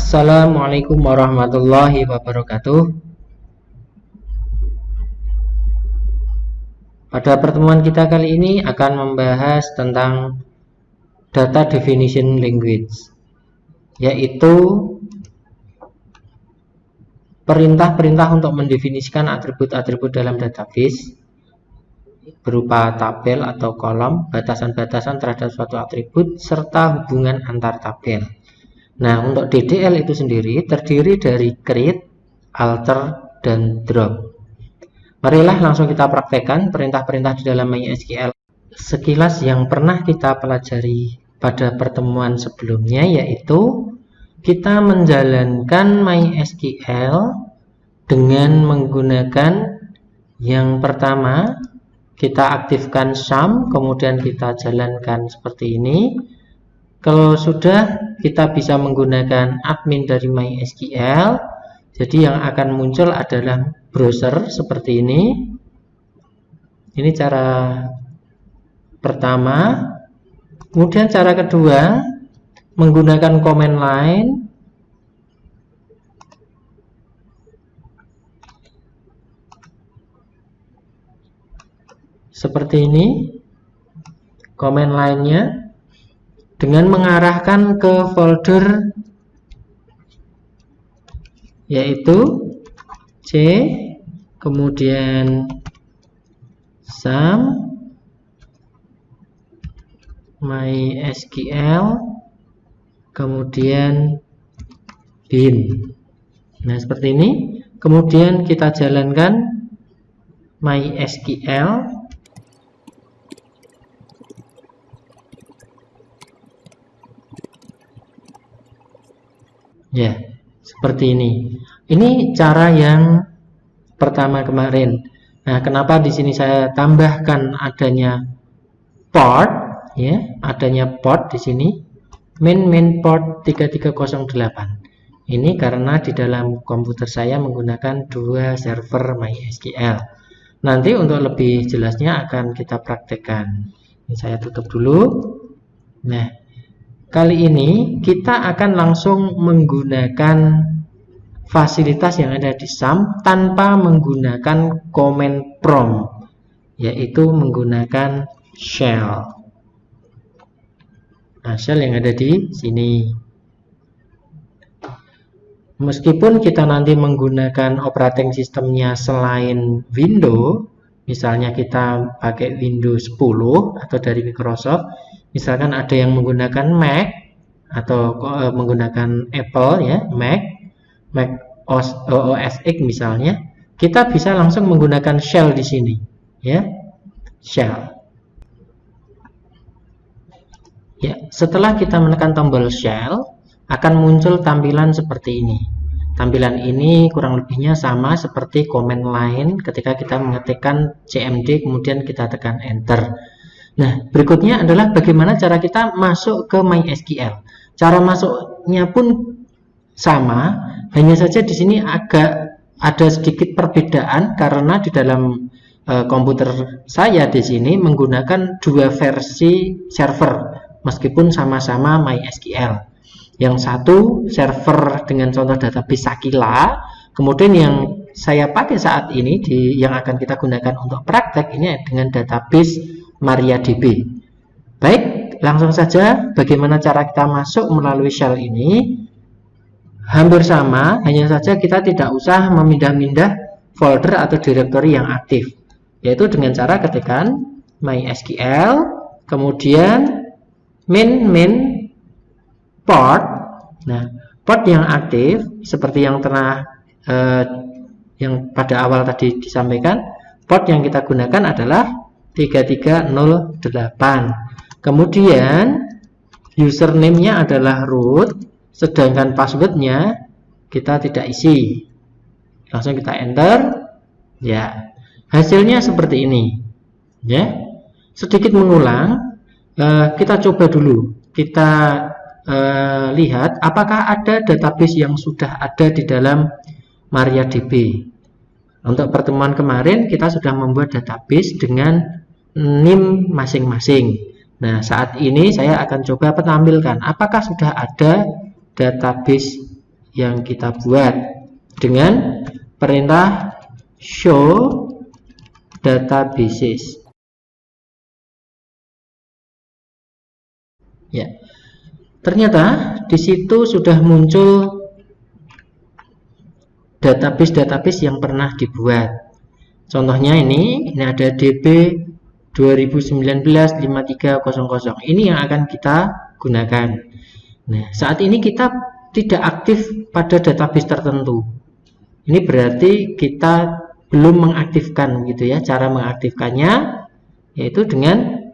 Assalamualaikum warahmatullahi wabarakatuh. Pada pertemuan kita kali ini akan membahas tentang data definition language, yaitu perintah-perintah untuk mendefinisikan atribut-atribut dalam database berupa tabel atau kolom, batasan-batasan terhadap suatu atribut, serta hubungan antar tabel. Nah, untuk DDL itu sendiri terdiri dari create, alter, dan drop. Marilah langsung kita praktekkan perintah-perintah di dalam MySQL. Sekilas yang pernah kita pelajari pada pertemuan sebelumnya, yaitu kita menjalankan MySQL dengan menggunakan yang pertama, kita aktifkan sum, kemudian kita jalankan seperti ini. Kalau sudah, kita bisa menggunakan admin dari MySQL. Jadi yang akan muncul adalah browser seperti ini. Ini cara pertama. Kemudian cara kedua, menggunakan command line. Seperti ini. Command line-nya dengan mengarahkan ke folder yaitu C, kemudian sum MySQL, kemudian bin. Nah, seperti ini. Kemudian kita jalankan MySQL. Ya, seperti ini. Ini cara yang pertama kemarin. Nah, kenapa di sini saya tambahkan adanya port, ya, adanya port di sini, main port 3308. Ini karena di dalam komputer saya menggunakan dua server MySQL. Nanti untuk lebih jelasnya akan kita praktekkan. Ini saya tutup dulu. Nah, kali ini kita akan langsung menggunakan fasilitas yang ada di sum tanpa menggunakan command prompt, yaitu menggunakan shell. Nah, shell yang ada di sini. Meskipun kita nanti menggunakan operating sistemnya selain Windows, misalnya kita pakai Windows 10 atau dari Microsoft, misalkan ada yang menggunakan Mac atau menggunakan Apple, ya, Mac OS X misalnya, kita bisa langsung menggunakan shell di sini, ya, shell. Ya, setelah kita menekan tombol shell, akan muncul tampilan seperti ini. Tampilan ini kurang lebihnya sama seperti command line ketika kita mengetikkan cmd kemudian kita tekan enter. Nah, berikutnya adalah bagaimana cara kita masuk ke MySQL. Cara masuknya pun sama, hanya saja di sini agak ada sedikit perbedaan karena di dalam komputer saya di sini menggunakan dua versi server meskipun sama-sama MySQL. Yang satu server dengan contoh database Sakila, kemudian yang saya pakai saat ini yang akan kita gunakan untuk praktek ini dengan database MariaDB. Baik, langsung saja bagaimana cara kita masuk melalui shell ini. Hampir sama, hanya saja kita tidak usah memindah-mindah folder atau directory yang aktif, yaitu dengan cara ketikkan MySQL, kemudian main port. Nah, port yang aktif seperti yang yang pada awal tadi disampaikan, port yang kita gunakan adalah 3308. Kemudian username-nya adalah root, sedangkan passwordnya kita tidak isi. Langsung kita enter. Ya, hasilnya seperti ini. Ya, sedikit mengulang. Kita coba dulu. Kita lihat apakah ada database yang sudah ada di dalam MariaDB. Untuk pertemuan kemarin kita sudah membuat database dengan NIM masing-masing. Nah, saat ini saya akan coba menampilkan apakah sudah ada database yang kita buat dengan perintah show databases. Ya, ternyata di situ sudah muncul database-database yang pernah dibuat. Contohnya ini ada DB 2019-5300. Ini yang akan kita gunakan. Nah, saat ini kita tidak aktif pada database tertentu. Ini berarti kita belum mengaktifkan gitu ya. Cara mengaktifkannya yaitu dengan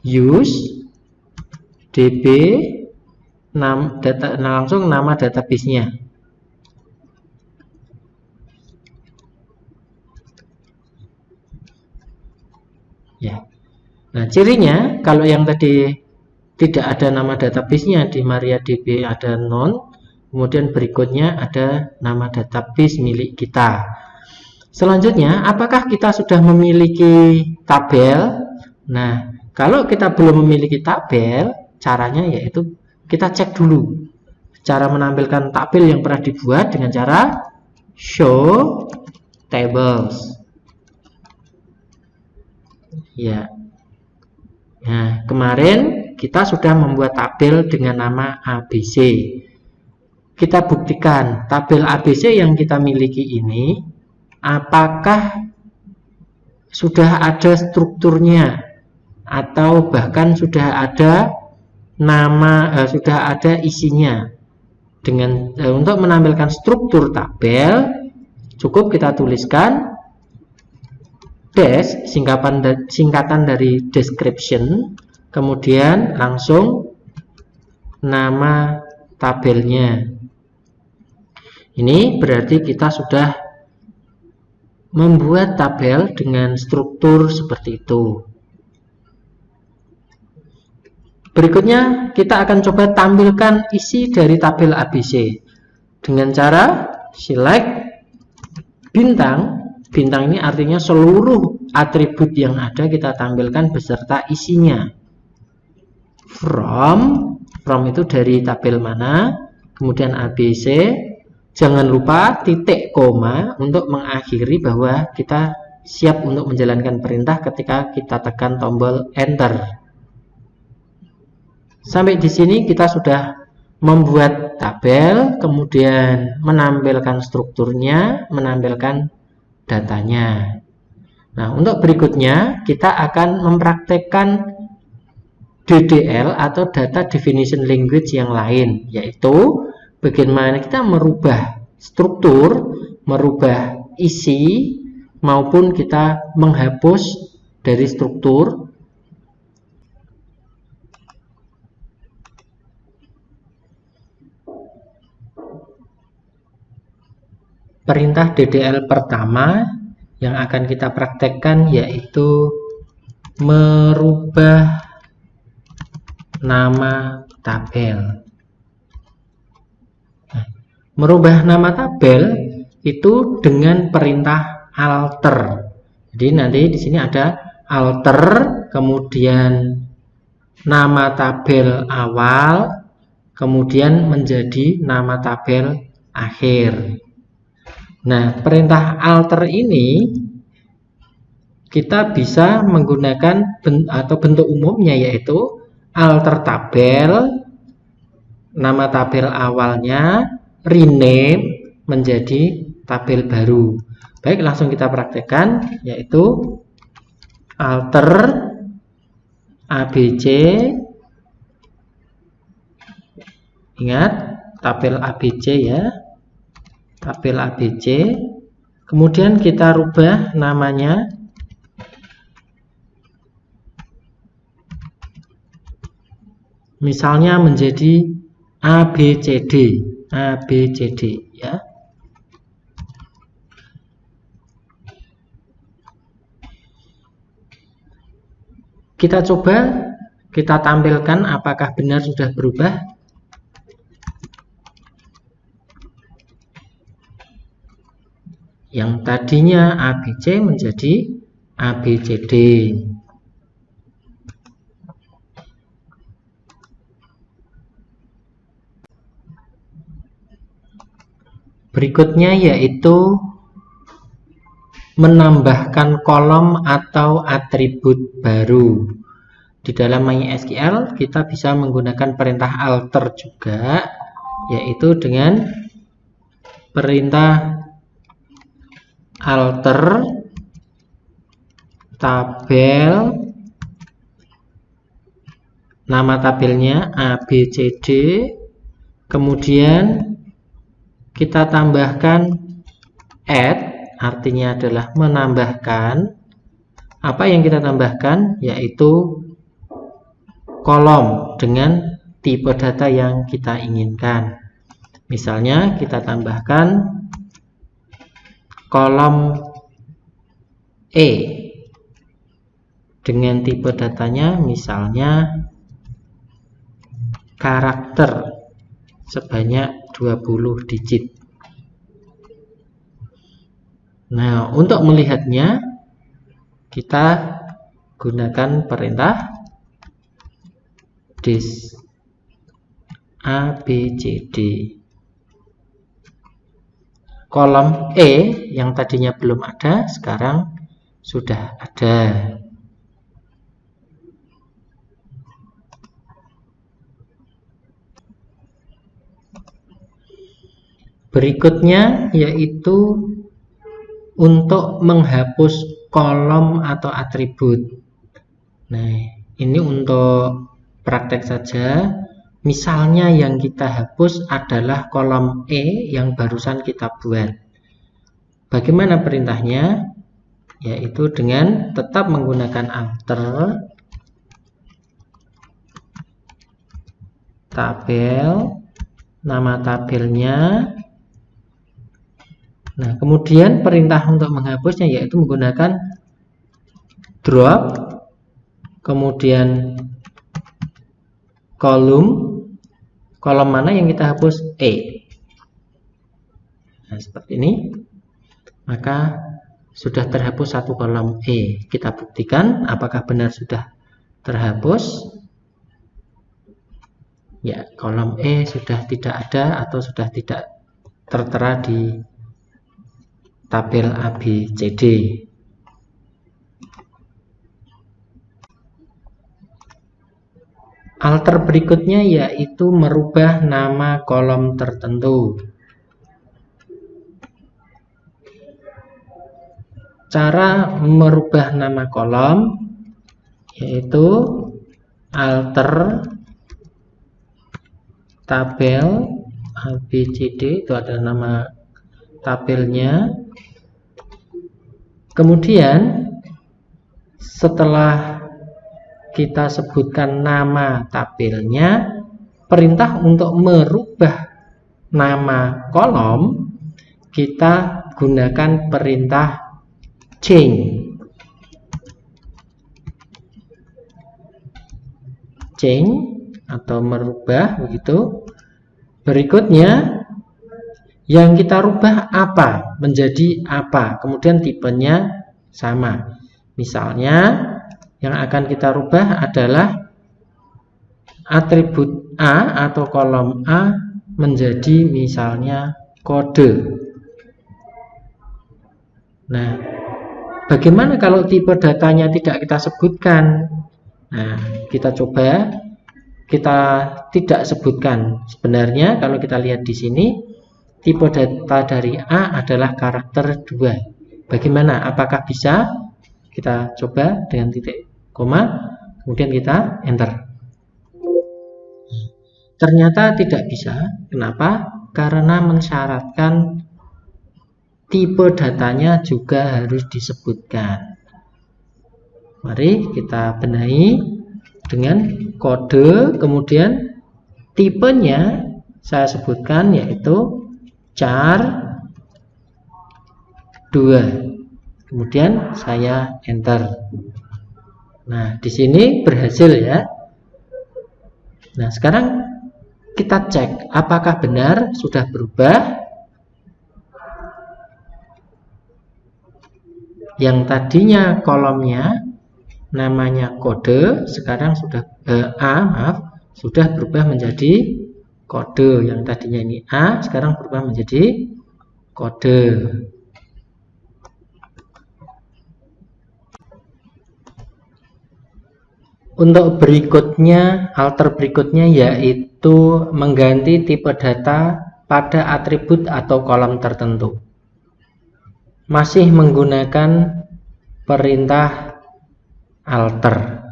use db langsung nama database-nya. Ya. Nah, cirinya kalau yang tadi tidak ada nama database-nya di MariaDB ada none, kemudian berikutnya ada nama database milik kita. Selanjutnya, apakah kita sudah memiliki tabel? Nah, kalau kita belum memiliki tabel, caranya yaitu kita cek dulu cara menampilkan tabel yang pernah dibuat dengan cara show tables. Ya. Nah, kemarin kita sudah membuat tabel dengan nama ABC. Kita buktikan tabel ABC yang kita miliki ini apakah sudah ada strukturnya atau bahkan sudah ada nama, sudah ada isinya. Dengan untuk menampilkan struktur tabel cukup kita tuliskan dash singkatan dari description, kemudian langsung nama tabelnya. Ini berarti kita sudah membuat tabel dengan struktur seperti itu. Berikutnya kita akan coba tampilkan isi dari tabel ABC dengan cara select bintang. Bintang ini artinya seluruh atribut yang ada kita tampilkan beserta isinya. From itu dari tabel mana, kemudian ABC. Jangan lupa titik koma untuk mengakhiri bahwa kita siap untuk menjalankan perintah ketika kita tekan tombol enter. Sampai di sini kita sudah membuat tabel, kemudian menampilkan strukturnya, menampilkan datanya. Nah, untuk berikutnya kita akan mempraktekkan DDL atau Data Definition Language yang lain, yaitu bagaimana kita merubah struktur, merubah isi, maupun kita menghapus dari struktur. Perintah DDL pertama yang akan kita praktekkan yaitu merubah nama tabel. Merubah nama tabel itu dengan perintah alter. Jadi nanti di sini ada alter, kemudian nama tabel awal, kemudian menjadi nama tabel akhir. Nah, perintah alter ini kita bisa menggunakan atau bentuk umumnya yaitu alter tabel, nama tabel awalnya rename menjadi tabel baru. Baik, langsung kita praktekkan yaitu alter ABC. Ingat tabel ABC ya. Tabel ABC, kemudian kita rubah namanya misalnya menjadi ABCD ya. Kita coba kita tampilkan apakah benar sudah berubah. Yang tadinya ABC menjadi ABCD. Berikutnya yaitu menambahkan kolom atau atribut baru. Di dalam MySQL kita bisa menggunakan perintah alter juga, yaitu dengan perintah alter tabel, nama tabelnya ABCD, kemudian kita tambahkan add, artinya adalah menambahkan. Apa yang kita tambahkan? Yaitu kolom dengan tipe data yang kita inginkan. Misalnya kita tambahkan kolom E dengan tipe datanya misalnya karakter sebanyak 20 digit. Nah, untuk melihatnya kita gunakan perintah dis ABCD. Kolom E yang tadinya belum ada sekarang sudah ada. Berikutnya yaitu untuk menghapus kolom atau atribut. Nah, ini untuk praktek saja. Misalnya yang kita hapus adalah kolom E yang barusan kita buat. Bagaimana perintahnya? Yaitu dengan tetap menggunakan alter tabel, nama tabelnya. Nah, kemudian perintah untuk menghapusnya yaitu menggunakan drop, kemudian kolom mana yang kita hapus? E. Nah, seperti ini. Maka sudah terhapus satu kolom E. Kita buktikan apakah benar sudah terhapus. Ya, kolom E sudah tidak ada atau sudah tidak tertera di tabel ABCD. Alter berikutnya yaitu merubah nama kolom tertentu. Cara merubah nama kolom yaitu alter tabel ABCD, itu adalah nama tabelnya. Kemudian setelah kita sebutkan nama tabelnya, perintah untuk merubah nama kolom kita gunakan perintah change atau merubah, begitu. Berikutnya yang kita rubah apa menjadi apa, kemudian tipenya sama. Misalnya yang akan kita rubah adalah atribut A atau kolom A menjadi misalnya kode. Nah, bagaimana kalau tipe datanya tidak kita sebutkan? Nah, kita coba kita tidak sebutkan. Sebenarnya kalau kita lihat di sini, tipe data dari A adalah karakter 2. Bagaimana? Apakah bisa? Kita coba dengan titik koma, kemudian kita enter. Ternyata tidak bisa. Kenapa? Karena mensyaratkan tipe datanya juga harus disebutkan. Mari kita benahi dengan kode, kemudian tipenya saya sebutkan yaitu char 2. Kemudian saya enter. Nah, di sini berhasil ya. Nah, sekarang kita cek apakah benar sudah berubah. Yang tadinya kolomnya namanya kode, sekarang sudah sudah berubah menjadi kode. Yang tadinya ini A, sekarang berubah menjadi kode. Untuk berikutnya, alter berikutnya yaitu mengganti tipe data pada atribut atau kolom tertentu. Masih menggunakan perintah alter.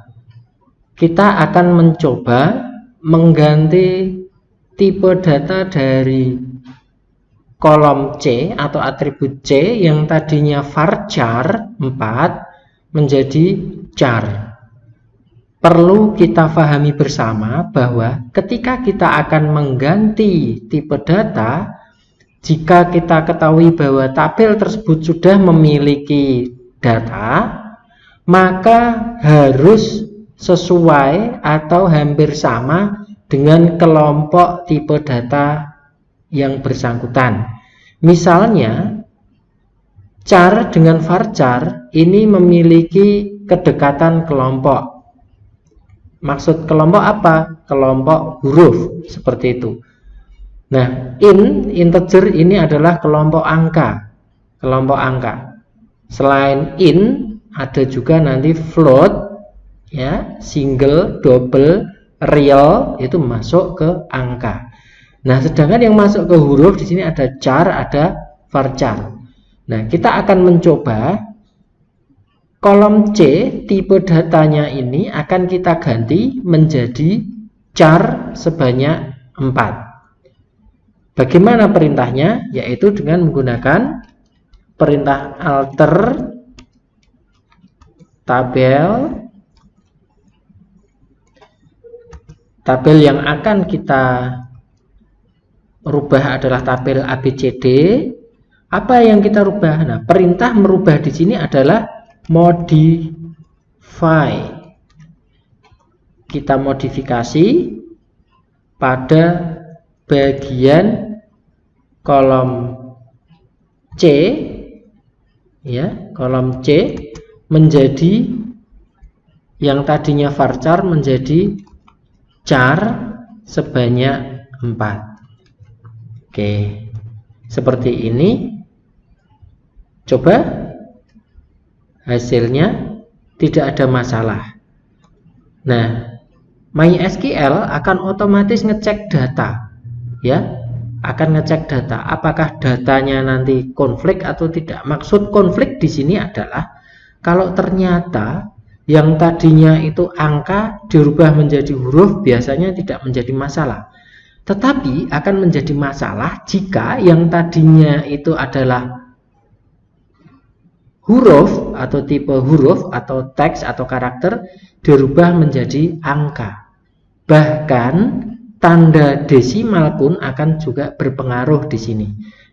Kita akan mencoba mengganti tipe data dari kolom C atau atribut C yang tadinya varchar 4 menjadi char. Perlu kita pahami bersama bahwa ketika kita akan mengganti tipe data, jika kita ketahui bahwa tabel tersebut sudah memiliki data, maka harus sesuai atau hampir sama dengan kelompok tipe data yang bersangkutan. Misalnya, char dengan varchar ini memiliki kedekatan kelompok. Maksud kelompok apa? Kelompok huruf, seperti itu. Nah, integer ini adalah kelompok angka. Kelompok angka. Selain ada juga nanti float, ya, single, double, real, itu masuk ke angka. Nah, sedangkan yang masuk ke huruf di sini ada char, ada varchar. Nah, kita akan mencoba kolom C, tipe datanya ini akan kita ganti menjadi char sebanyak 4. Bagaimana perintahnya? Yaitu dengan menggunakan perintah alter tabel. Tabel yang akan kita rubah adalah tabel ABCD. Apa yang kita rubah? Nah, perintah merubah di sini adalah modify. Kita modifikasi pada bagian kolom C, ya, kolom C menjadi yang tadinya varchar menjadi char sebanyak 4. Oke, seperti ini. Coba hasilnya tidak ada masalah. Nah, MySQL akan otomatis ngecek data, ya, akan ngecek data. Apakah datanya nanti konflik atau tidak? Maksud konflik di sini adalah kalau ternyata yang tadinya itu angka dirubah menjadi huruf, biasanya tidak menjadi masalah. Tetapi akan menjadi masalah jika yang tadinya itu adalah huruf atau tipe huruf atau teks atau karakter dirubah menjadi angka. Bahkan tanda desimal pun akan juga berpengaruh di sini.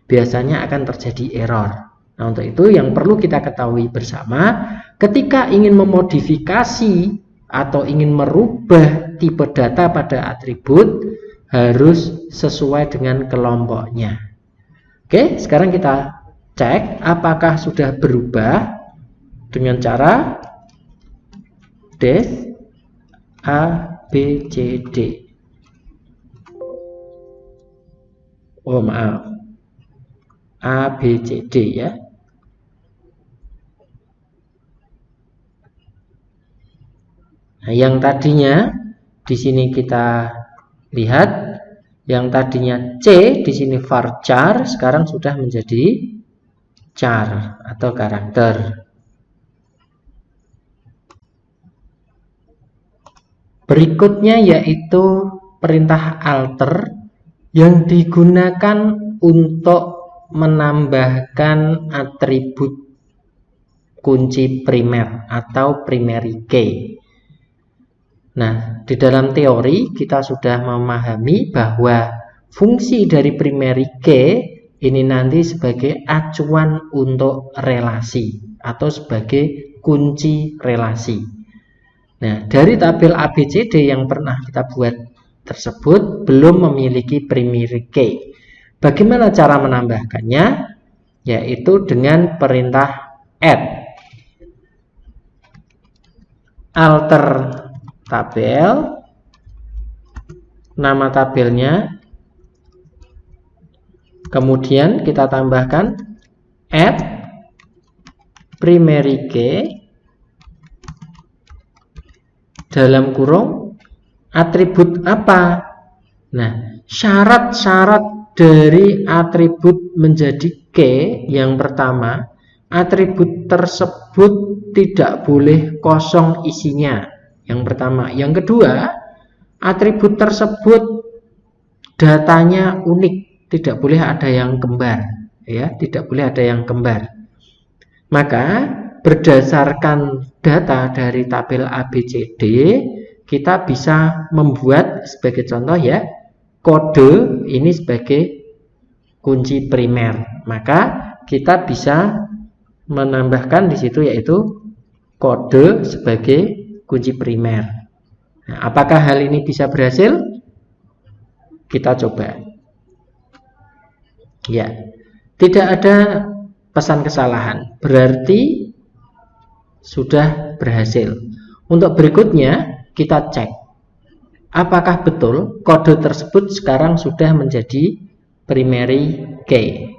Biasanya akan terjadi error. Nah, untuk itu yang perlu kita ketahui bersama, ketika ingin memodifikasi atau ingin merubah tipe data pada atribut harus sesuai dengan kelompoknya. Oke, sekarang kita cek apakah sudah berubah dengan cara def ABCD. Oh, maaf. ABCD, ya. Nah, yang tadinya di sini kita lihat, yang tadinya C di sini varchar sekarang sudah menjadi char atau karakter. Berikutnya yaitu perintah alter yang digunakan untuk menambahkan atribut kunci primer atau primary key. Nah, di dalam teori kita sudah memahami bahwa fungsi dari primary key ini nanti sebagai acuan untuk relasi atau sebagai kunci relasi. Nah, dari tabel ABCD yang pernah kita buat tersebut belum memiliki primary key. Bagaimana cara menambahkannya? Yaitu dengan perintah add. Alter tabel, nama tabelnya Kemudian kita tambahkan add primary key dalam kurung atribut apa. Nah, syarat-syarat dari atribut menjadi key yang pertama, atribut tersebut tidak boleh kosong isinya. Yang pertama. Yang kedua, atribut tersebut datanya unik, tidak boleh ada yang kembar, ya, tidak boleh ada yang kembar. Maka berdasarkan data dari tabel ABCD, kita bisa membuat sebagai contoh ya, kode ini sebagai kunci primer. Maka kita bisa menambahkan di situ yaitu kode sebagai kunci primer. Nah, apakah hal ini bisa berhasil? Kita coba. Ya, tidak ada pesan kesalahan, berarti sudah berhasil. Untuk berikutnya kita cek apakah betul kode tersebut sekarang sudah menjadi primary key.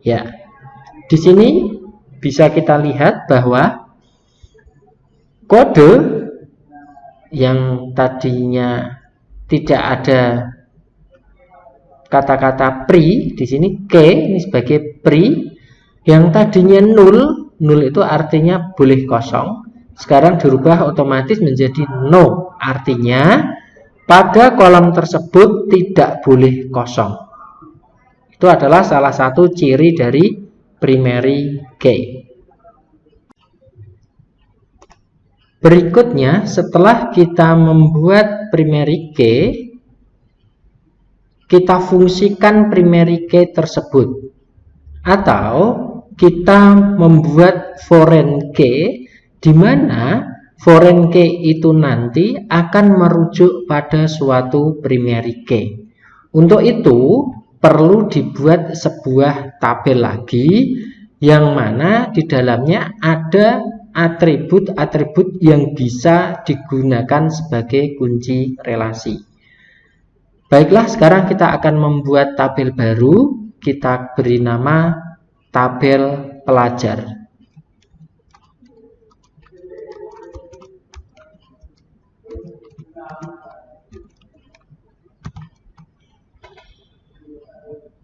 Ya, di sini bisa kita lihat bahwa kode yang tadinya tidak ada kata-kata pri, di sini key ini sebagai pri, yang tadinya null itu artinya boleh kosong, sekarang dirubah otomatis menjadi no, artinya pada kolom tersebut tidak boleh kosong. Itu adalah salah satu ciri dari primary key. Berikutnya, setelah kita membuat primary key, kita fungsikan primary key tersebut. Atau kita membuat foreign key, di mana foreign key itu nanti akan merujuk pada suatu primary key. Untuk itu, perlu dibuat sebuah tabel lagi, yang mana di dalamnya ada atribut-atribut yang bisa digunakan sebagai kunci relasi. Baiklah, sekarang kita akan membuat tabel baru. Kita beri nama tabel pelajar.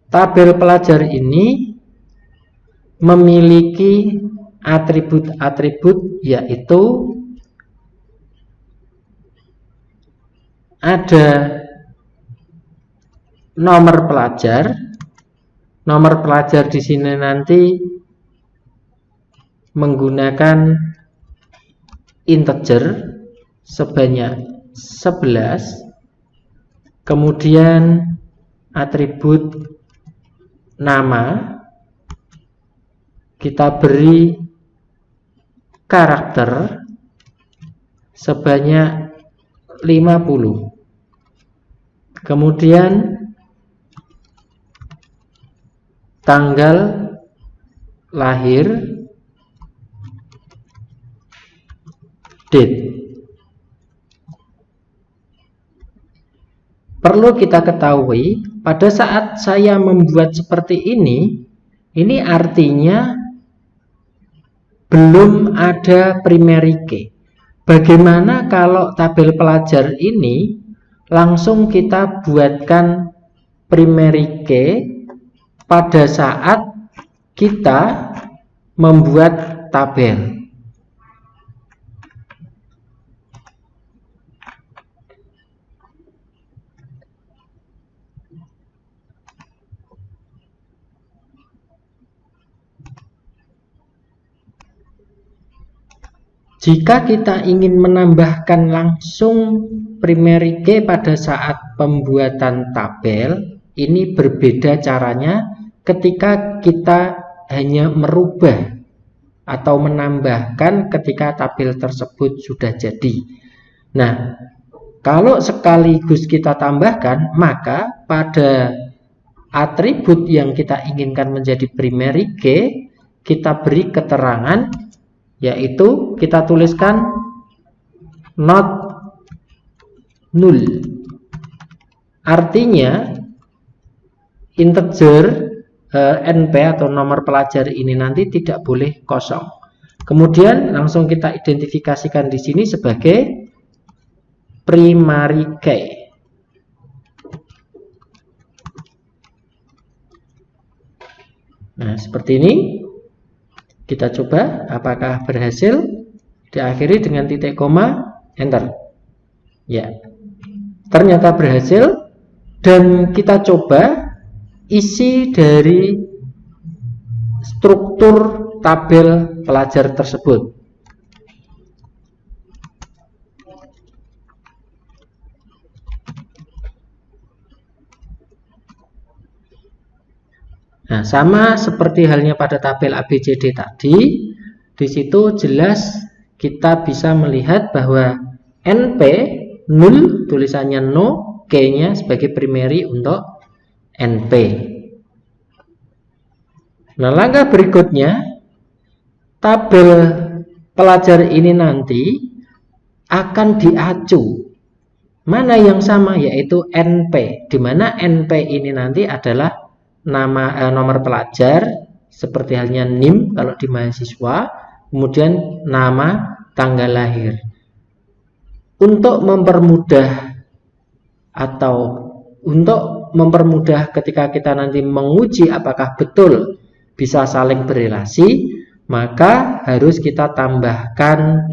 Tabel pelajar ini memiliki atribut-atribut, yaitu ada nomor pelajar. Nomor pelajar di sini nanti menggunakan integer sebanyak 11. Kemudian atribut nama kita beri karakter sebanyak 50. Kemudian tanggal lahir, date. Perlu kita ketahui, pada saat saya membuat seperti ini artinya belum ada primary key. Bagaimana kalau tabel pelajar ini langsung kita buatkan primary key pada saat kita membuat tabel? Jika kita ingin menambahkan langsung primary key pada saat pembuatan tabel, ini berbeda caranya ketika kita hanya merubah atau menambahkan ketika tabel tersebut sudah jadi. Nah, kalau sekaligus kita tambahkan, maka pada atribut yang kita inginkan menjadi primary key, kita beri keterangan, yaitu kita tuliskan not 0. Artinya integer NP atau nomor pelajar ini nanti tidak boleh kosong. Kemudian langsung kita identifikasikan di sini sebagai primary key. Nah, seperti ini. Kita coba apakah berhasil. Diakhiri dengan titik koma, enter. Ya, ternyata berhasil. Dan kita coba isi dari struktur tabel pelajar tersebut. Nah, sama seperti halnya pada tabel ABCD tadi, di situ jelas kita bisa melihat bahwa NP 0, tulisannya no, K-nya sebagai primary untuk NP. Nah, langkah berikutnya, tabel pelajar ini nanti akan diacu. Mana yang sama, yaitu NP, di mana NP ini nanti adalah nomor pelajar, seperti halnya NIM kalau di mahasiswa, kemudian nama, tanggal lahir. Untuk mempermudah ketika kita nanti menguji apakah betul bisa saling berelasi, maka harus kita tambahkan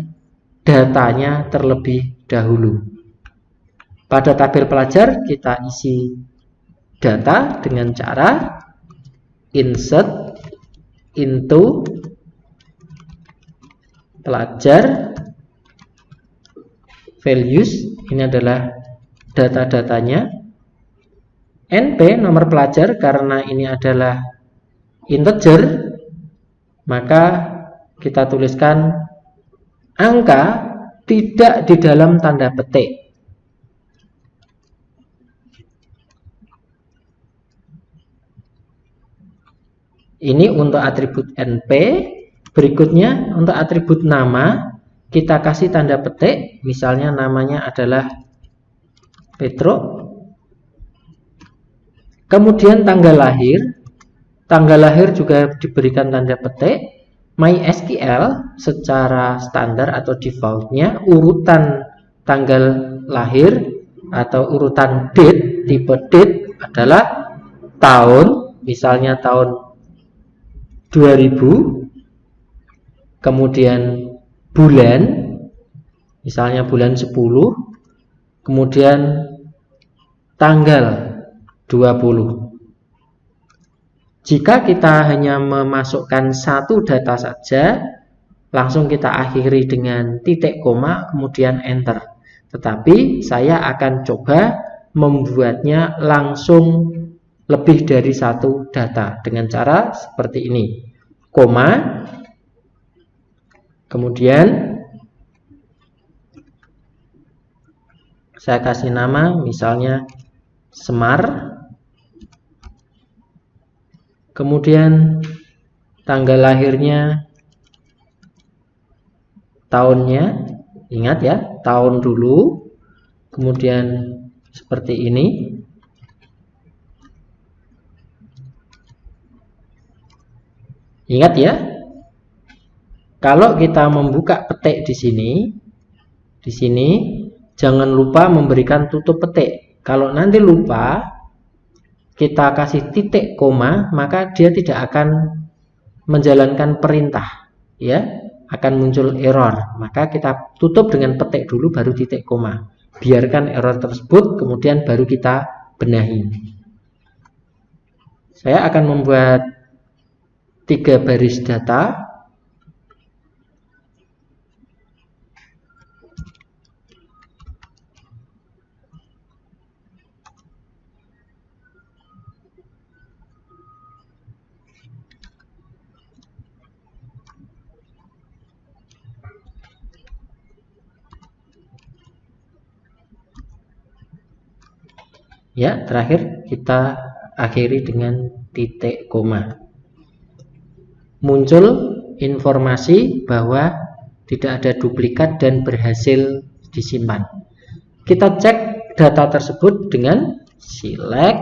datanya terlebih dahulu. Pada tabel pelajar kita isi data dengan cara insert into pelajar values. Ini adalah data-datanya. NP nomor pelajar, karena ini adalah integer, maka kita tuliskan angka tidak di dalam tanda petik. Ini untuk atribut NP. Berikutnya untuk atribut nama, kita kasih tanda petik. Misalnya namanya adalah Petro. Kemudian tanggal lahir. Tanggal lahir juga diberikan tanda petik. MySQL secara standar atau defaultnya urutan tanggal lahir atau urutan date, tipe date adalah tahun. Misalnya tahun 2000, kemudian bulan, misalnya bulan 10, kemudian tanggal 20. Jika kita hanya memasukkan satu data saja, langsung kita akhiri dengan titik koma, kemudian enter. Tetapi saya akan coba membuatnya langsung lebih dari satu data dengan cara seperti ini. Koma, kemudian saya kasih nama misalnya Semar, kemudian tanggal lahirnya, tahunnya, ingat ya, tahun dulu, kemudian seperti ini. Ingat ya, kalau kita membuka petik di sini jangan lupa memberikan tutup petik. Kalau nanti lupa kita kasih titik koma, maka dia tidak akan menjalankan perintah, ya, akan muncul error. Maka kita tutup dengan petik dulu baru titik koma. Biarkan error tersebut, kemudian baru kita benahi. Saya akan membuat 3 baris data. Ya, terakhir kita akhiri dengan titik koma. Muncul informasi bahwa tidak ada duplikat dan berhasil disimpan. kita cek data tersebut dengan select,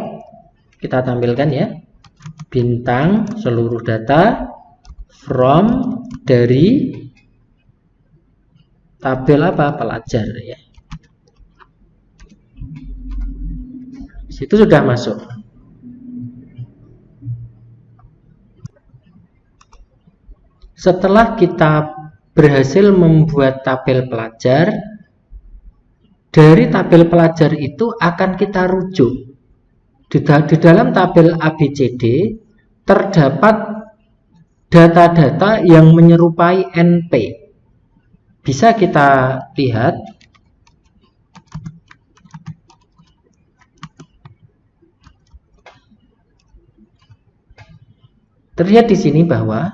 kita tampilkan ya, bintang seluruh data from dari tabel apa? Pelajar ya. Situ sudah masuk. Setelah kita berhasil membuat tabel pelajar, dari tabel pelajar itu akan kita rujuk. Di dalam tabel ABCD terdapat data-data yang menyerupai NP. Bisa kita lihat. Terlihat di sini bahwa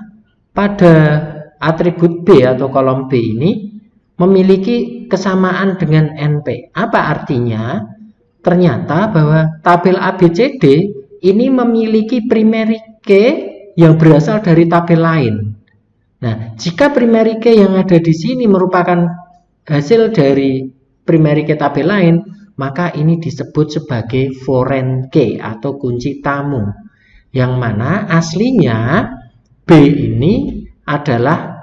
pada atribut B atau kolom B ini memiliki kesamaan dengan NP. Apa artinya? Ternyata bahwa tabel ABCD ini memiliki primary key yang berasal dari tabel lain. Nah, jika primary key yang ada di sini merupakan hasil dari primary key tabel lain, maka ini disebut sebagai foreign key atau kunci tamu. Yang mana aslinya B ini adalah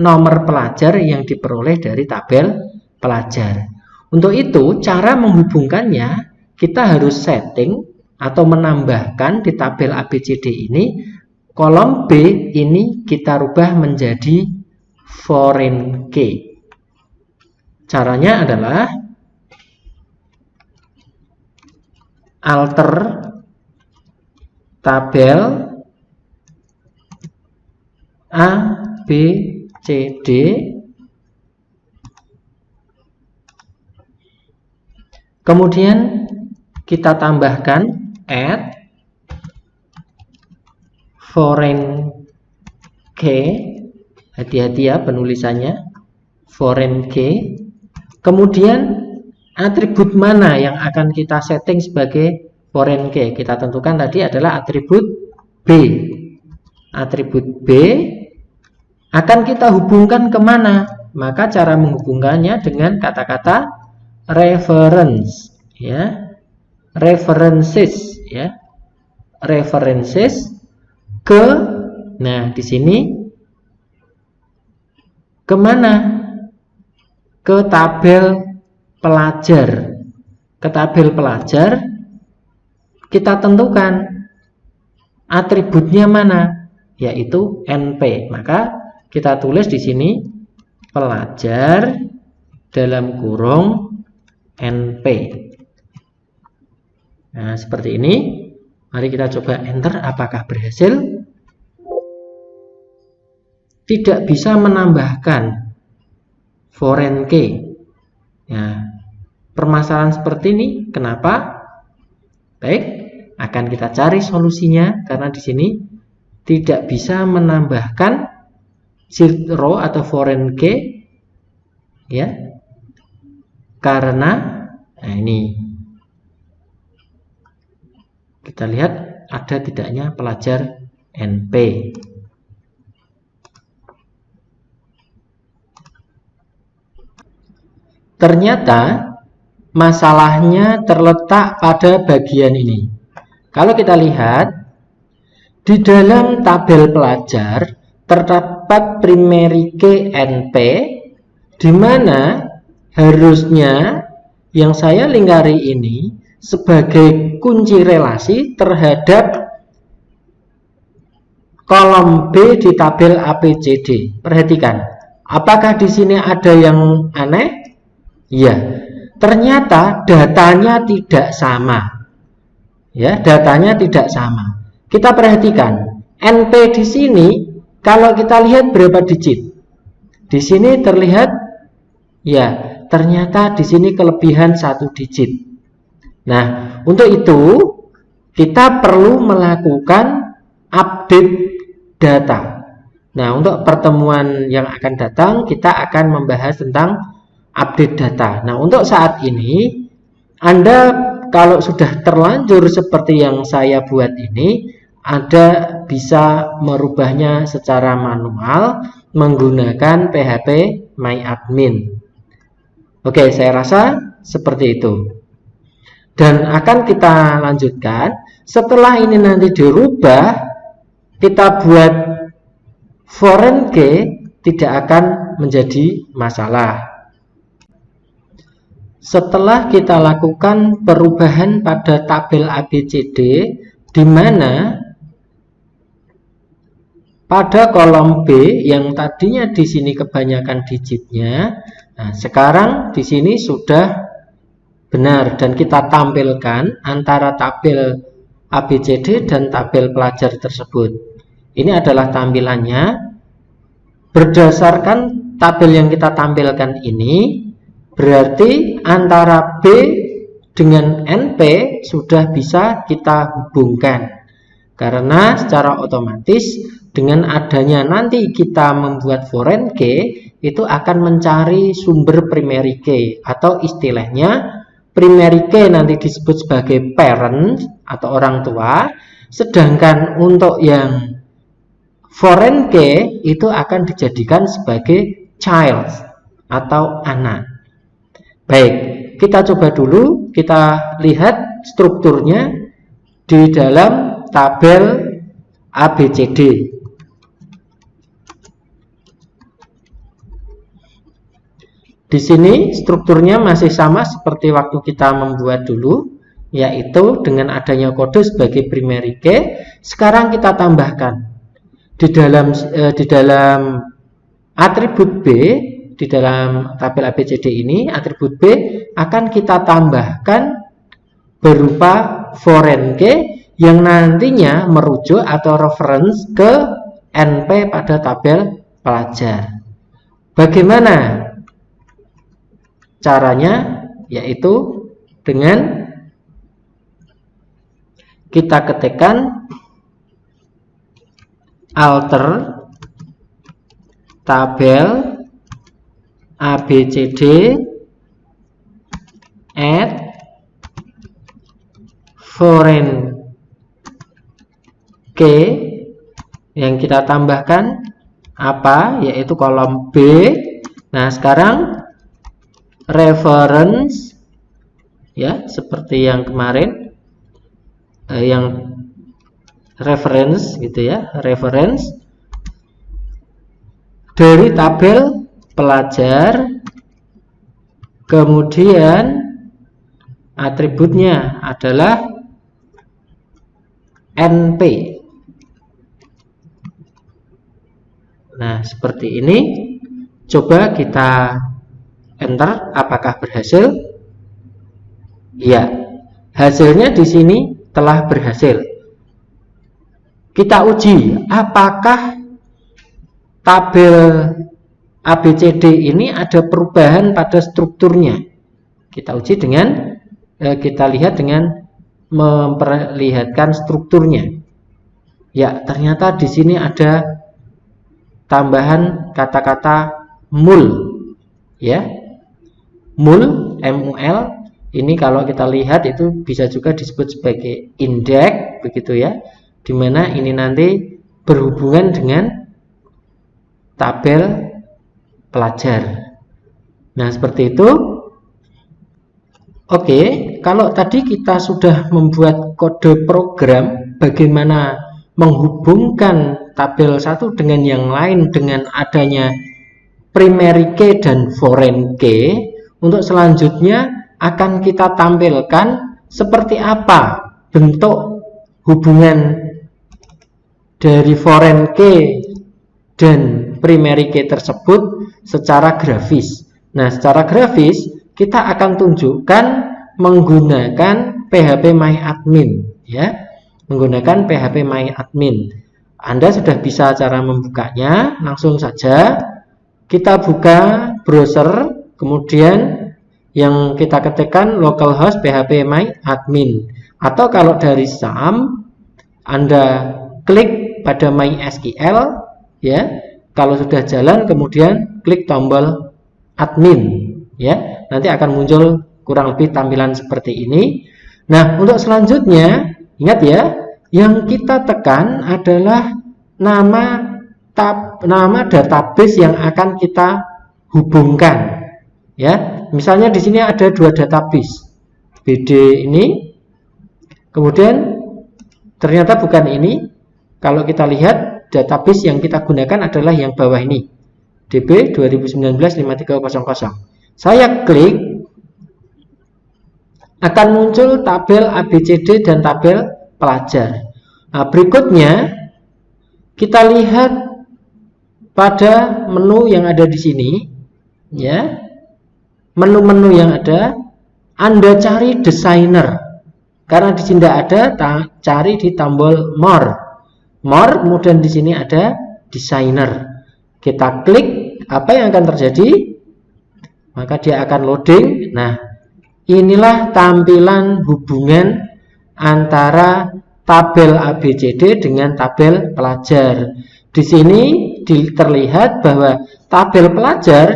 nomor pelajar yang diperoleh dari tabel pelajar. Untuk itu, cara menghubungkannya kita harus setting atau menambahkan di tabel ABCD ini, kolom B ini kita rubah menjadi foreign key. Caranya adalah alter tabel A, B, C, D, kemudian kita tambahkan add foreign key, hati-hati ya penulisannya, foreign key, kemudian atribut mana yang akan kita setting sebagai foreign key, kita tentukan tadi adalah atribut B. Atribut B akan kita hubungkan kemana? Maka cara menghubungkannya dengan kata-kata reference, ya, references, ya, references ke, nah di sini kemana? Ke tabel pelajar. Ke tabel pelajar kita tentukan atributnya mana, yaitu NP. Maka kita tulis di sini pelajar dalam kurung NP. Nah, seperti ini. Mari kita coba enter, apakah berhasil? Tidak bisa menambahkan foreign key. Nah, permasalahan seperti ini, kenapa? Baik, akan kita cari solusinya karena di sini tidak bisa menambahkan zero atau foreign key, ya, karena nah ini kita lihat ada tidaknya pelajar NP. Ternyata masalahnya terletak pada bagian ini. Kalau kita lihat di dalam tabel pelajar terdapat primary key NP, di mana harusnya yang saya lingkari ini sebagai kunci relasi terhadap kolom B di tabel ABCD. Perhatikan, apakah di sini ada yang aneh? Ya, ternyata datanya tidak sama. Ya, datanya tidak sama. Kita perhatikan, NP di sini kalau kita lihat berapa digit? Di sini terlihat, ya, ternyata di sini kelebihan 1 digit. Nah, untuk itu kita perlu melakukan update data. Nah, untuk pertemuan yang akan datang kita akan membahas tentang update data. Nah, untuk saat ini Anda kalau sudah terlanjur seperti yang saya buat ini, Anda bisa merubahnya secara manual menggunakan PHP MyAdmin. Oke, saya rasa seperti itu. Dan akan kita lanjutkan setelah ini nanti dirubah, kita buat foreign key tidak akan menjadi masalah. Setelah kita lakukan perubahan pada tabel ABCD, di mana pada kolom B yang tadinya di sini kebanyakan digitnya, nah sekarang di sini sudah benar dan kita tampilkan antara tabel ABCD dan tabel pelajar tersebut. Ini adalah tampilannya. Berdasarkan tabel yang kita tampilkan ini, berarti antara B dengan NP sudah bisa kita hubungkan. Karena secara otomatis dengan adanya nanti kita membuat foreign key, itu akan mencari sumber primary key, atau istilahnya primary key nanti disebut sebagai parent atau orang tua, sedangkan untuk yang foreign key itu akan dijadikan sebagai child atau anak. Baik, kita coba dulu, kita lihat strukturnya di dalam tabel ABCD. Di sini strukturnya masih sama seperti waktu kita membuat dulu, yaitu dengan adanya kode sebagai primary key. Sekarang kita tambahkan di dalam atribut B, di dalam tabel ABCD ini, atribut B akan kita tambahkan berupa foreign key yang nantinya merujuk atau reference ke NP pada tabel pelajar. Bagaimana caranya? Yaitu dengan kita ketikkan alter tabel ABCD add foreign key yang kita tambahkan apa? Yaitu kolom B. Nah, sekarang reference ya, seperti yang kemarin yang reference gitu ya, reference dari tabel pelajar, kemudian atributnya adalah NP. Nah, seperti ini. Coba kita enter, apakah berhasil? Ya, hasilnya di sini telah berhasil. Kita uji apakah tabel ABCD ini ada perubahan pada strukturnya. Kita uji dengan kita lihat dengan memperlihatkan strukturnya. Ya, ternyata di sini ada tambahan kata-kata mul, ya. Mul, MUL, ini kalau kita lihat itu bisa juga disebut sebagai indeks, begitu ya, dimana ini nanti berhubungan dengan tabel pelajar. Nah, seperti itu. Oke, kalau tadi kita sudah membuat kode program bagaimana menghubungkan tabel satu dengan yang lain dengan adanya primary key dan foreign key, untuk selanjutnya akan kita tampilkan seperti apa bentuk hubungan dari foreign key dan primary key tersebut secara grafis. Nah, secara grafis kita akan tunjukkan menggunakan phpMyAdmin, ya, menggunakan phpMyAdmin. Anda sudah bisa cara membukanya. Langsung saja kita buka browser, kemudian yang kita ketikkan localhost phpMyAdmin, atau kalau dari SAM Anda klik pada MySQL, ya. Kalau sudah jalan kemudian klik tombol admin, ya. Nanti akan muncul kurang lebih tampilan seperti ini. Nah, untuk selanjutnya ingat ya, yang kita tekan adalah nama database yang akan kita hubungkan, ya. misalnya di sini ada dua database BD ini, kemudian ternyata bukan ini. Kalau kita lihat database yang kita gunakan adalah yang bawah ini, DB 2019-5300. Saya klik, akan muncul tabel ABCD dan tabel pelajar. Nah, berikutnya kita lihat pada menu yang ada di sini, ya. Menu-menu yang ada, Anda cari desainer. Karena di sini tidak ada, cari di tombol more. More, kemudian di sini ada desainer. Kita klik, apa yang akan terjadi? Maka dia akan loading. Nah, inilah tampilan hubungan antara tabel ABCD dengan tabel pelajar. Di sini terlihat bahwa tabel pelajar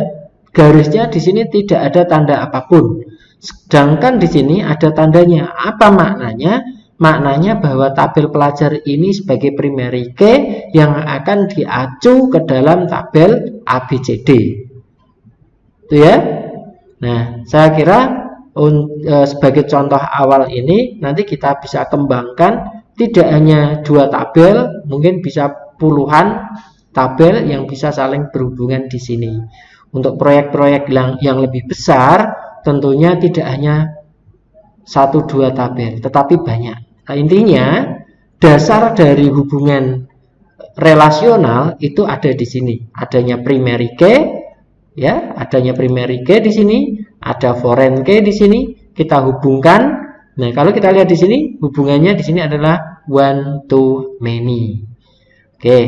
garisnya di sini tidak ada tanda apapun. Sedangkan di sini ada tandanya. Apa maknanya? Maknanya bahwa tabel pelajar ini sebagai primary key yang akan diacu ke dalam tabel ABCD. Itu ya. Nah, saya kira sebagai contoh awal ini nanti kita bisa kembangkan tidak hanya dua tabel, mungkin bisa puluhan tabel yang bisa saling berhubungan di sini. Untuk proyek-proyek yang lebih besar tentunya tidak hanya 1-2 tabel, tetapi banyak. Nah, intinya dasar dari hubungan relasional itu ada di sini. Adanya primary key, ya, adanya primary key di sini, ada foreign key di sini, kita hubungkan. Nah, kalau kita lihat di sini, hubungannya di sini adalah one to many. Oke,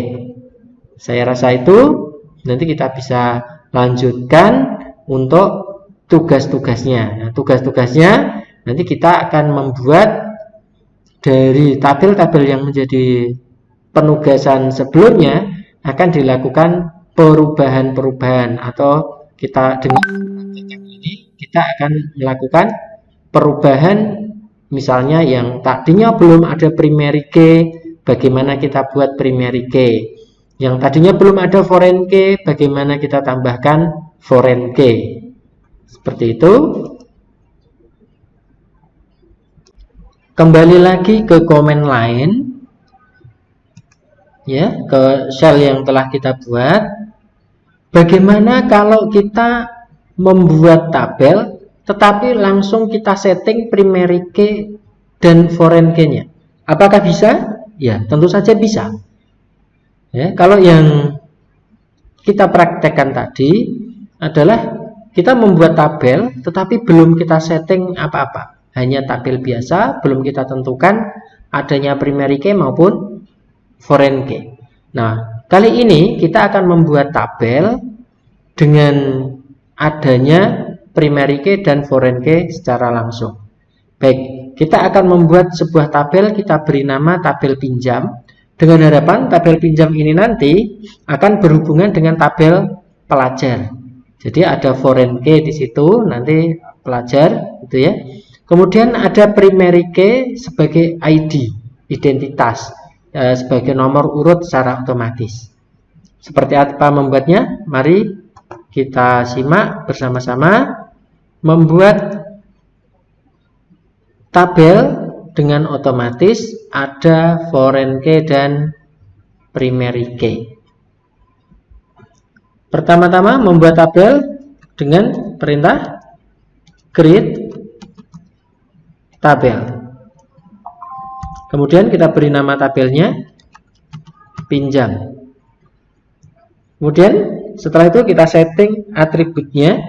saya rasa itu nanti kita bisa lanjutkan untuk tugas-tugasnya. Nah, tugas-tugasnya nanti kita akan membuat dari tabel-tabel yang menjadi penugasan sebelumnya, akan dilakukan perubahan-perubahan, atau kita dengan ini kita akan melakukan perubahan. Misalnya yang tadinya belum ada primary key, bagaimana kita buat primary key. Yang tadinya belum ada foreign key, bagaimana kita tambahkan foreign key. Seperti itu. Kembali lagi ke command line, ya, ke shell yang telah kita buat. Bagaimana kalau kita membuat tabel tetapi langsung kita setting primary key dan foreign key-nya? Apakah bisa? Ya, tentu saja bisa. Ya, kalau yang kita praktekkan tadi adalah kita membuat tabel tetapi belum kita setting apa-apa. Hanya tabel biasa, belum kita tentukan adanya primary key maupun foreign key. Nah, kali ini kita akan membuat tabel dengan adanya primary key dan foreign key secara langsung. Baik, kita akan membuat sebuah tabel, kita beri nama tabel pinjam, dengan harapan tabel pinjam ini nanti akan berhubungan dengan tabel pelajar. Jadi ada foreign key di situ, nanti pelajar, gitu ya. Kemudian ada primary key sebagai ID, identitas, sebagai nomor urut secara otomatis. Seperti apa membuatnya? Mari kita simak bersama-sama. Membuat tabel dengan otomatis ada foreign key dan primary key. Pertama-tama membuat tabel dengan perintah create tabel. Kemudian kita beri nama tabelnya pinjam. Kemudian setelah itu kita setting atributnya.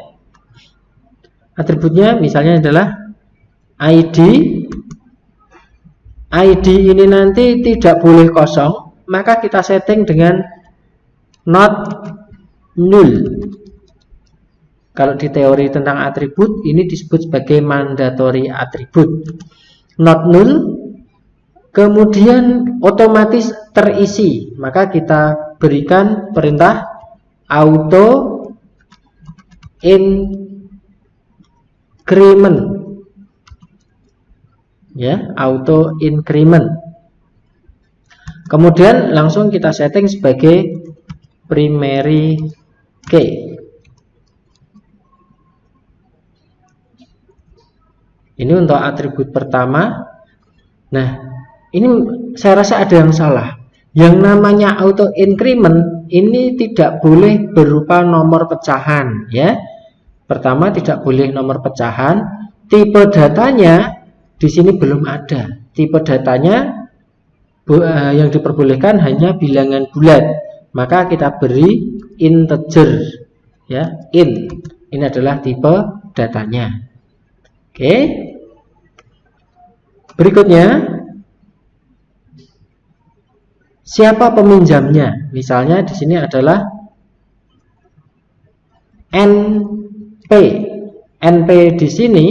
Atributnya misalnya adalah ID. ID ini nanti tidak boleh kosong, maka kita setting dengan not null. Kalau di teori tentang atribut, ini disebut sebagai mandatory atribut. Not null, kemudian otomatis terisi. Maka kita berikan perintah auto increment. Ya, auto increment. Kemudian langsung kita setting sebagai primary key. Ini untuk atribut pertama. Nah, ini saya rasa ada yang salah. Yang namanya auto increment ini tidak boleh berupa nomor pecahan, ya. Pertama, tidak boleh nomor pecahan. Tipe datanya di sini belum ada. Tipe datanya yang diperbolehkan hanya bilangan bulat. Maka kita beri integer, ya, int. Ini adalah tipe datanya. Oke. Berikutnya, siapa peminjamnya? Misalnya di sini adalah NP. NP di sini,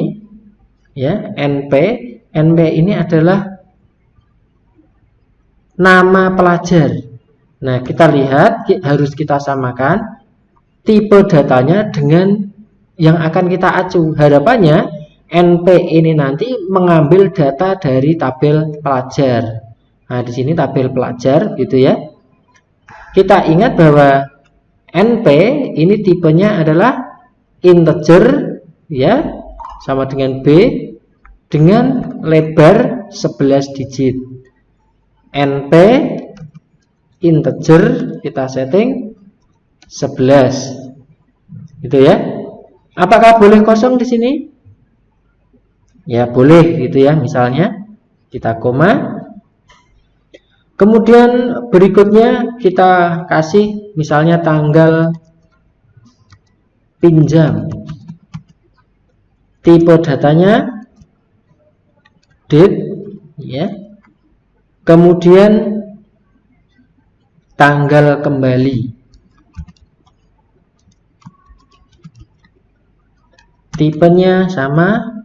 ya, NP ini adalah nama pelajar. Nah, kita lihat, harus kita samakan tipe datanya dengan yang akan kita acu. Harapannya NP ini nanti mengambil data dari tabel pelajar. Nah, di sini tabel pelajar gitu ya. Kita ingat bahwa NP ini tipenya adalah integer, ya, sama dengan B dengan lebar 11 digit. NP integer kita setting 11. Gitu ya. Apakah boleh kosong di sini? Ya, boleh gitu ya. Misalnya kita koma. Kemudian berikutnya kita kasih misalnya tanggal pinjam. Tipe datanya date, ya. Kemudian tanggal kembali. Tipenya sama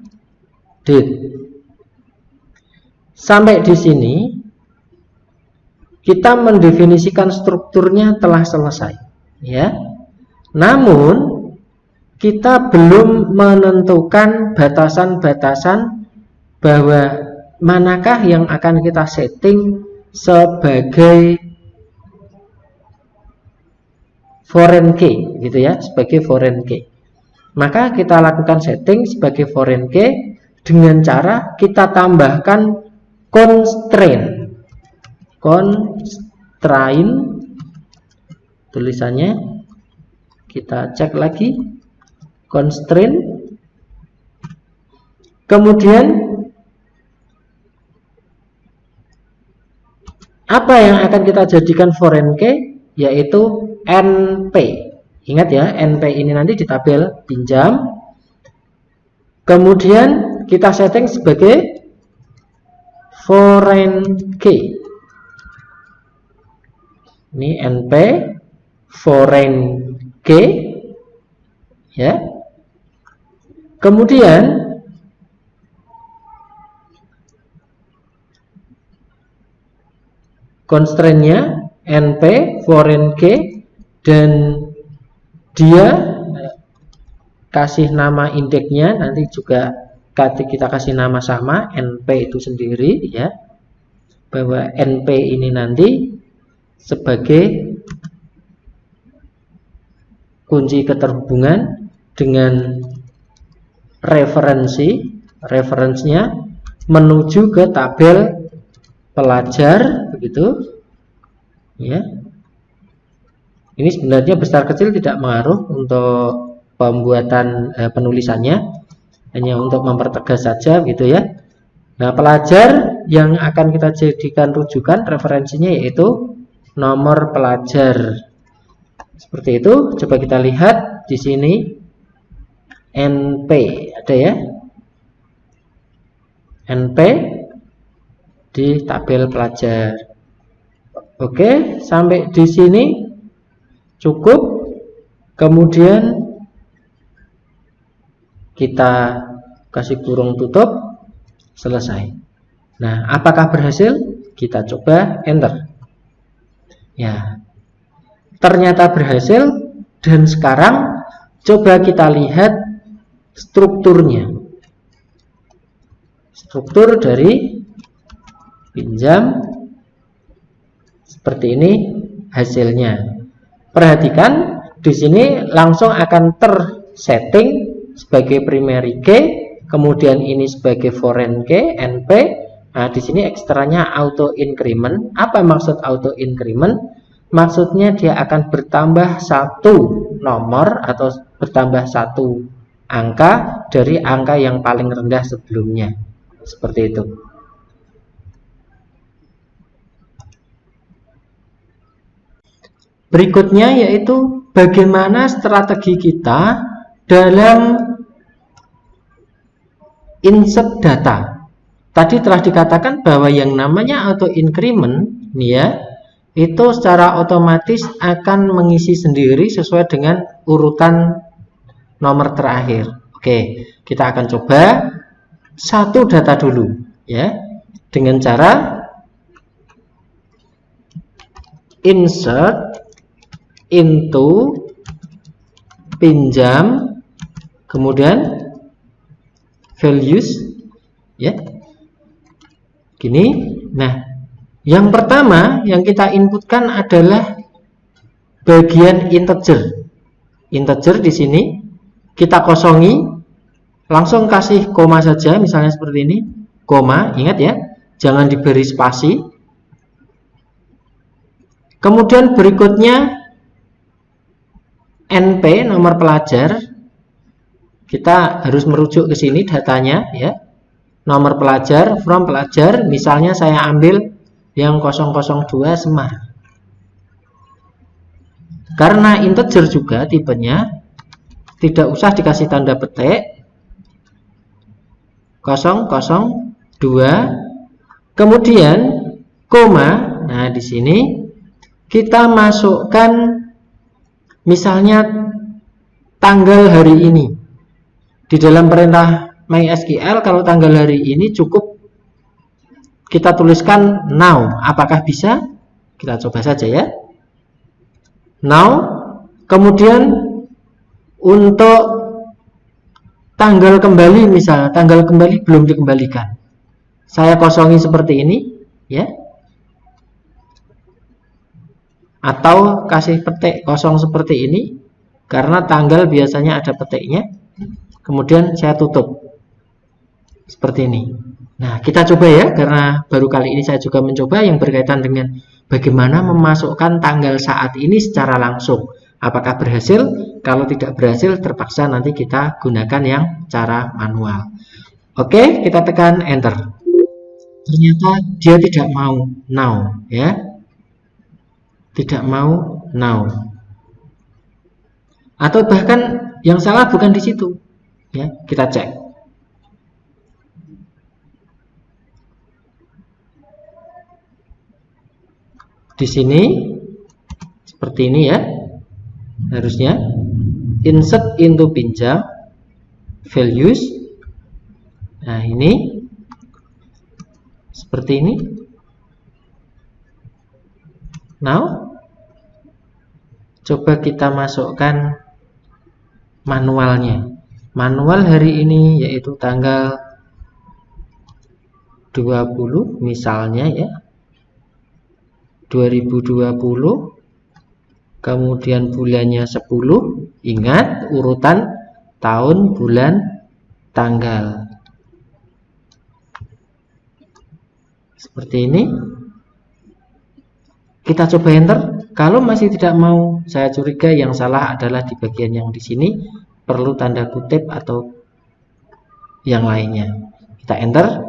date. Sampai di sini kita mendefinisikan strukturnya telah selesai, ya. Namun kita belum menentukan batasan-batasan bahwa manakah yang akan kita setting sebagai foreign key, gitu ya, sebagai foreign key. Maka kita lakukan setting sebagai foreign key dengan cara kita tambahkan constraint. Constraint tulisannya kita cek lagi, constraint. Kemudian apa yang akan kita jadikan foreign key, yaitu NP. Ingat ya, NP ini nanti di tabel pinjam. Kemudian kita setting sebagai foreign key. Ini NP foreign key, ya. Kemudian constraint-nya NP foreign key dan dia kasih nama indeksnya, nanti juga kita kasih nama sama NP itu sendiri, ya, bahwa NP ini nanti sebagai kunci keterhubungan dengan referensinya menuju ke tabel pelajar, begitu, ya. Ini sebenarnya besar kecil tidak mengaruh untuk pembuatan penulisannya, hanya untuk mempertegas saja, gitu ya. Nah, pelajar yang akan kita jadikan rujukan referensinya yaitu nomor pelajar. Seperti itu. Coba kita lihat di sini NP ada ya, NP di tabel pelajar. Oke, sampai di sini cukup. Kemudian kita kasih kurung tutup, selesai. Nah, apakah berhasil? Kita coba enter. Ya, ternyata berhasil. Dan sekarang coba kita lihat strukturnya. Struktur dari pinjam seperti ini hasilnya. Perhatikan di sini langsung akan tersetting sebagai primary key, kemudian ini sebagai foreign key, NP. Nah, di sini ekstranya auto increment. Apa maksud auto increment? Maksudnya dia akan bertambah satu nomor atau bertambah satu angka dari angka yang paling rendah sebelumnya. Seperti itu. Berikutnya yaitu bagaimana strategi kita dalam insert data. Tadi telah dikatakan bahwa yang namanya auto increment ya, itu secara otomatis akan mengisi sendiri sesuai dengan urutan nomor terakhir. Oke, kita akan coba satu data dulu ya, dengan cara insert into pinjam kemudian values ya. Gini. Nah, yang pertama yang kita inputkan adalah bagian integer. Integer di sini kita kosongi, langsung kasih koma saja, misalnya seperti ini. Koma, ingat ya, jangan diberi spasi. Kemudian berikutnya NP, nomor pelajar. Kita harus merujuk ke sini datanya ya. Nomor pelajar, from pelajar, misalnya saya ambil yang 002 Semar. Karena integer juga tipenya, tidak usah dikasih tanda petik. 002, kemudian koma. Nah, di sini kita masukkan misalnya tanggal hari ini. Di dalam perintah MySQL kalau tanggal hari ini cukup kita tuliskan now. Apakah bisa? Kita coba saja ya. Now. Kemudian untuk tanggal kembali, misalnya tanggal kembali belum dikembalikan, saya kosongi seperti ini ya, atau kasih petik kosong seperti ini karena tanggal biasanya ada petiknya. Kemudian saya tutup seperti ini. Nah, kita coba ya, karena baru kali ini saya juga mencoba yang berkaitan dengan bagaimana memasukkan tanggal saat ini secara langsung. Apakah berhasil? Kalau tidak berhasil, terpaksa nanti kita gunakan yang cara manual. Oke, kita tekan enter. Ternyata dia tidak mau now ya. Tidak mau now. Atau bahkan yang salah bukan di situ. Ya, kita cek. Di sini seperti ini ya. Harusnya insert into pinjam values. Nah, ini seperti ini. Now coba kita masukkan manualnya. Manual hari ini yaitu tanggal 20 misalnya ya, 2020, kemudian bulannya 10. Ingat urutan tahun, bulan, tanggal. Seperti ini. Kita coba enter. Kalau masih tidak mau, saya curiga yang salah adalah di bagian yang di sini, perlu tanda kutip atau yang lainnya. Kita enter.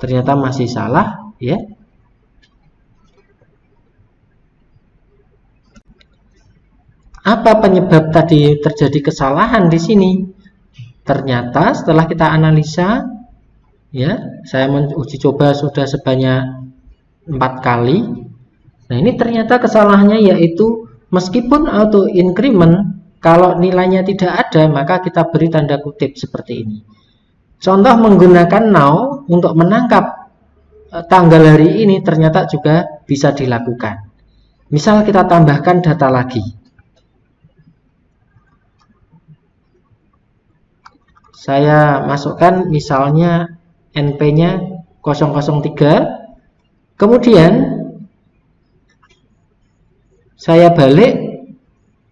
Ternyata masih salah ya. Apa penyebab tadi terjadi kesalahan di sini? Ternyata setelah kita analisa ya, saya menguji coba sudah sebanyak 4 kali. Nah, ini ternyata kesalahannya yaitu meskipun auto increment, kalau nilainya tidak ada, maka kita beri tanda kutip seperti ini. Contoh menggunakan now untuk menangkap tanggal hari ini ternyata juga bisa dilakukan. Misal kita tambahkan data lagi. Saya masukkan misalnya NP-nya 003. Kemudian saya balik,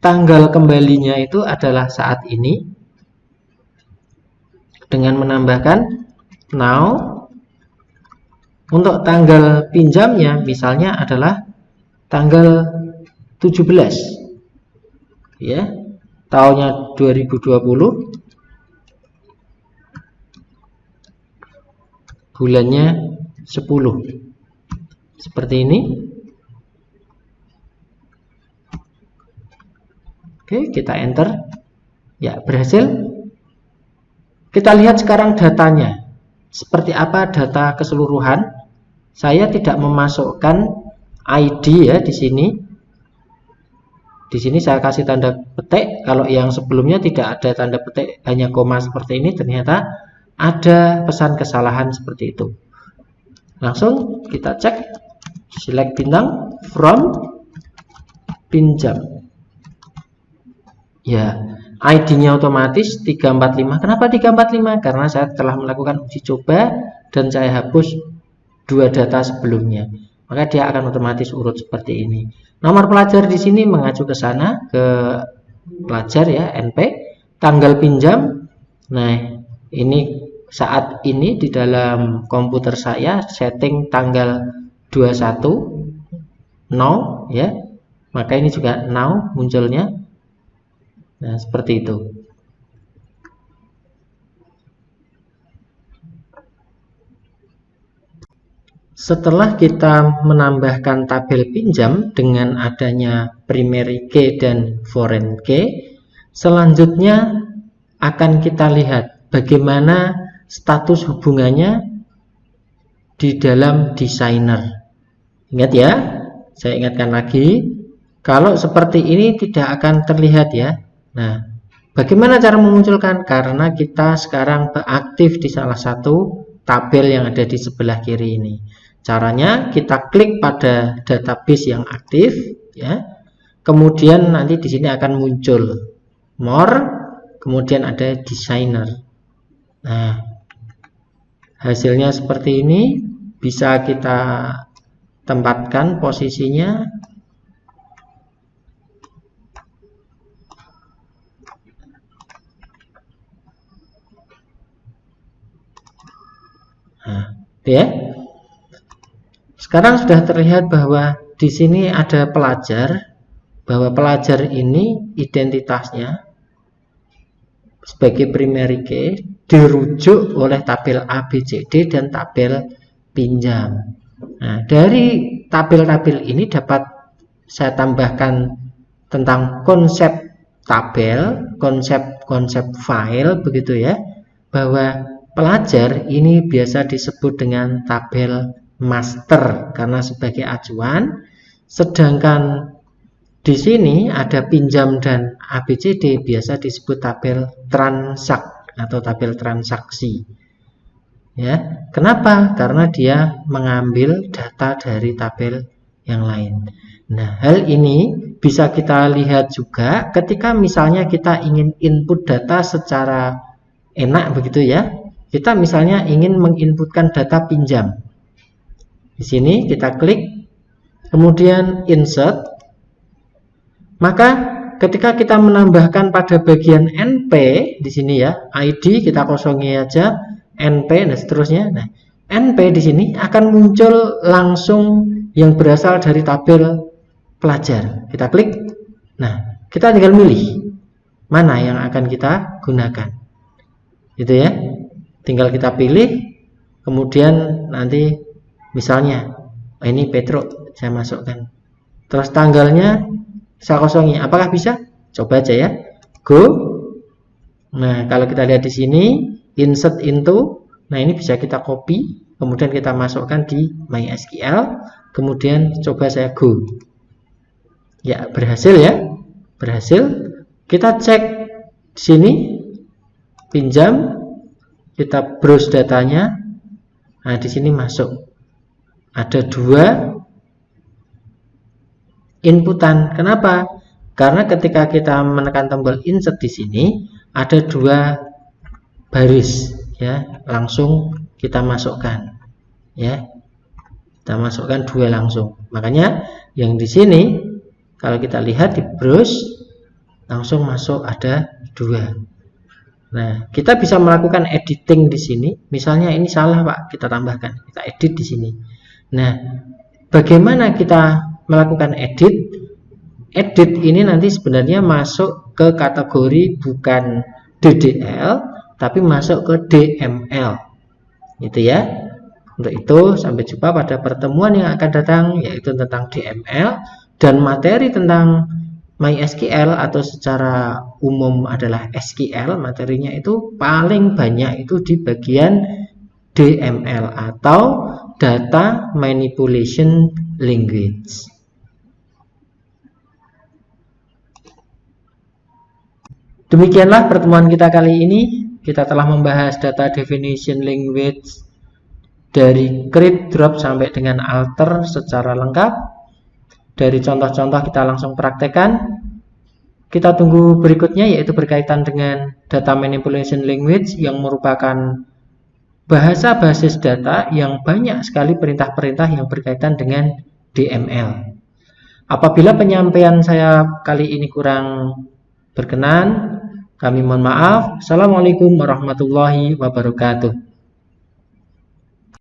tanggal kembalinya itu adalah saat ini. dengan menambahkan now. Untuk tanggal pinjamnya misalnya adalah tanggal 17 ya, tahunnya 2020, bulannya 10, seperti ini. Oke, kita enter. Ya, berhasil. Kita lihat sekarang datanya. Seperti apa data keseluruhan? Saya tidak memasukkan ID ya di sini. Di sini saya kasih tanda petik. Kalau yang sebelumnya tidak ada tanda petik, hanya koma seperti ini, ternyata ada pesan kesalahan seperti itu. Langsung kita cek, select bintang from pinjam. Ya, ID-nya otomatis 345. Kenapa 345? Karena saya telah melakukan uji coba dan saya hapus 2 data sebelumnya. Maka dia akan otomatis urut seperti ini. Nomor pelajar di sini mengacu ke sana, ke pelajar ya, NP. Tanggal pinjam. Nah, ini saat ini di dalam komputer saya setting tanggal 21 now ya. Maka ini juga now munculnya. Nah, seperti itu. Setelah kita menambahkan tabel pinjam dengan adanya primary key dan foreign key, selanjutnya akan kita lihat bagaimana status hubungannya di dalam designer. Ingat ya, saya ingatkan lagi, kalau seperti ini tidak akan terlihat ya. Nah, bagaimana cara memunculkan? Karena kita sekarang aktif di salah satu tabel yang ada di sebelah kiri ini. Caranya kita klik pada database yang aktif ya. Kemudian nanti di sini akan muncul more, kemudian ada designer. Nah, hasilnya seperti ini, bisa kita tempatkan posisinya. Nah, ya. Sekarang sudah terlihat bahwa di sini ada pelajar, bahwa pelajar ini identitasnya sebagai primary key dirujuk oleh tabel ABCD dan tabel pinjam. Nah, dari tabel-tabel ini dapat saya tambahkan tentang konsep tabel, konsep file begitu ya, bahwa pelajar ini biasa disebut dengan tabel master karena sebagai acuan, sedangkan di sini ada pinjam dan ABCD biasa disebut tabel transak atau tabel transaksi. Ya, kenapa? Karena dia mengambil data dari tabel yang lain. Nah, hal ini bisa kita lihat juga ketika misalnya kita ingin input data secara enak begitu ya. Kita misalnya ingin menginputkan data pinjam. Di sini kita klik, kemudian insert. Maka ketika kita menambahkan pada bagian NP di sini ya, ID kita kosongi aja, NP dan seterusnya. Nah, NP di sini akan muncul langsung yang berasal dari tabel pelajar. Kita klik. Nah, kita tinggal milih mana yang akan kita gunakan. Gitu ya. Tinggal kita pilih, kemudian nanti misalnya ini Petro saya masukkan, terus tanggalnya saya kosongi. Apakah bisa? Coba aja ya, go. Nah, kalau kita lihat di sini insert into, nah ini bisa kita copy, kemudian kita masukkan di MySQL, kemudian coba saya go. Ya, berhasil ya, berhasil. Kita cek di sini pinjam, kita browse datanya. Nah, di sini masuk. Ada 2 inputan. Kenapa? Karena ketika kita menekan tombol insert di sini ada 2 baris ya, langsung kita masukkan. Ya. Kita masukkan 2 langsung. Makanya yang di sini kalau kita lihat di browse langsung masuk ada 2. Nah, kita bisa melakukan editing di sini. Misalnya ini salah, Pak, kita tambahkan, kita edit di sini. Nah, bagaimana kita melakukan edit? Edit ini nanti sebenarnya masuk ke kategori bukan DDL, tapi masuk ke DML. Gitu ya. Untuk itu, sampai jumpa pada pertemuan yang akan datang, yaitu tentang DML dan materi tentang MySQL atau secara umum adalah SQL. Materinya itu paling banyak itu di bagian DML atau Data Manipulation Language. Demikianlah pertemuan kita kali ini. Kita telah membahas Data Definition Language dari create, drop sampai dengan alter secara lengkap. Dari contoh-contoh kita langsung praktekkan. Kita tunggu berikutnya, yaitu berkaitan dengan Data Manipulation Language yang merupakan bahasa basis data yang banyak sekali perintah-perintah yang berkaitan dengan DML. Apabila penyampaian saya kali ini kurang berkenan, kami mohon maaf. Assalamualaikum warahmatullahi wabarakatuh.